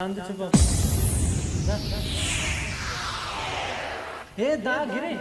हे दा गिरे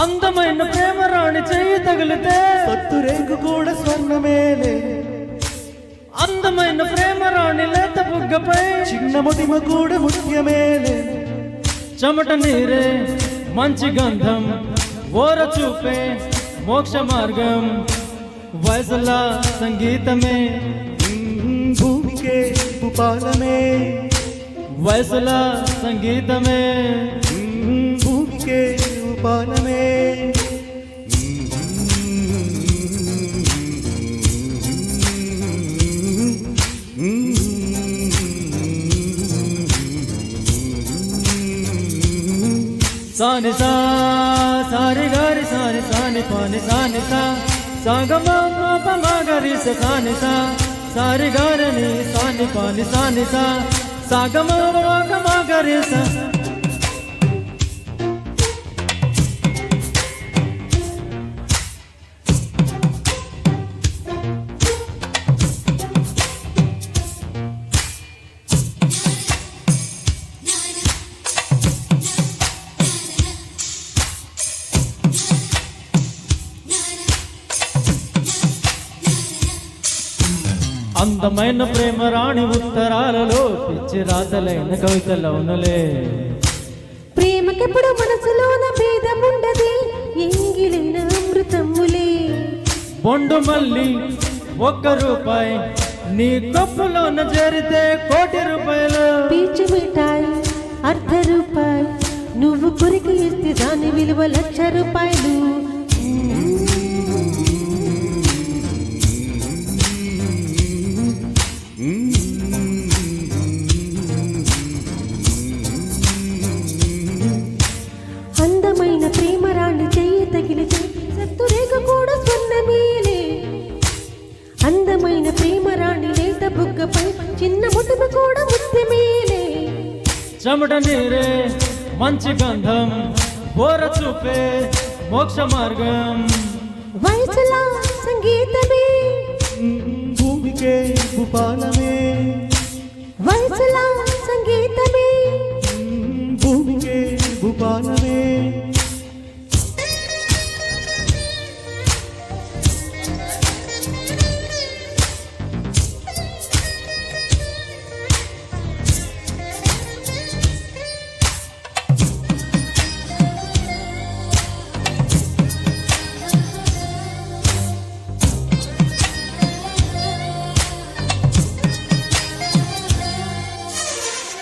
అందమైన ప్రేమ రాణి చెయ్యి తగిలితే సత్తురేకు కూడా స్వర్ణమేలే. అందమైన ప్రేమ రాణి లేత బుగ్గపై చిన్న ముటిమ కూడా ముఖ్యమేలే. చెమట నీరే మంచి గంధం ఓర చూపే మోక్ష మార్గం వయసులా సంగీతమే భూమికే భూపాలమే. వయసులా సంగీతమే భూమికే భూపాలమే. సాని సా సారి గారి సాని సాని పాని సాని సా సాగమ పమగరి సాని సా సారి గారని సాని పాని సాని సా సాగమ పమగరి సా. అందమైన ప్రేమ రాణి ఉత్తరాలలో పిచ్చి రాతలైన కవితలవునులే. ప్రేమకెప్పుడు మనసులోన భేదముండదే ఎంగిలిన అమృతములే. బొండు మళ్ళీ ₹1 నీ కప్పులోన చేరితే ₹1,00,00,000. పీచు మిఠాయి ₹1 నువ్వు కొరికి ఇస్తే దాని విలువ ₹1,00,000. అందమైన ప్రేమ రాణి చెయ్యి తగిలితే సత్తురేఖ కూడా స్వర్ణమేలే. అందమైన ప్రేమ రాణి లేత బుగ్గపై చిన్న ముటుమ కూడా ముత్యమేలే. చెమట నీరే మంచి గంధం ఓర చూపే మోక్ష మార్గం వయసులా సంగీతమే భూమికే భూపాలమే. వయసులా సంగీతమే భూమికే భూపాలమే.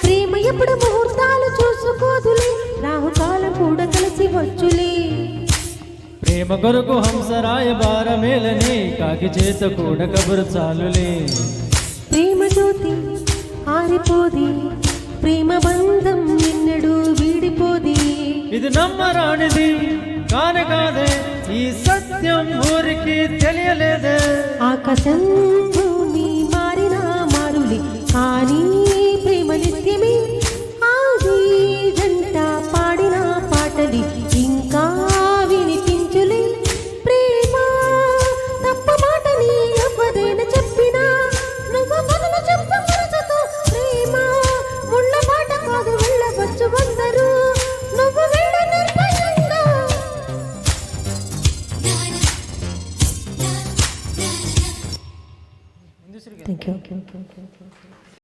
ప్రేమ ఎప్పుడు ముహూర్తాలు చూసుకోదులే, రాహుకాలం కూడా కలిసి వచ్చులే. ప్రేమ కొరకు హంసరాయ భారమేలని కాకి చేత కూడా కబురు చాలులే. ప్రేమ జ్యోతి ఆరిపోది, ప్రేమ బంధం ఎన్నడూ వీడిపోది. ఇది నమ్మరానిది కానే కాదే, ఈ సత్యం ఊరికి తెలియలేదే. ఆకాశం భూమి మారిన మారులే, కానీ ప్రేమ నిత్యమే. ఆది జంట పాడిన పాటలి ఇంకా వినిపించులే. ప్రేమ తప్ప మాటని ఎవ్వరైనా చెప్పినా నువ్వు మొదలు చెప్ప మనసుతో. ప్రేమ ముళ్ళ మాట కాదు, వెళ్ళవచ్చు అందరూ. నువ్వు వేడ నిర్భయంగా. Thank you.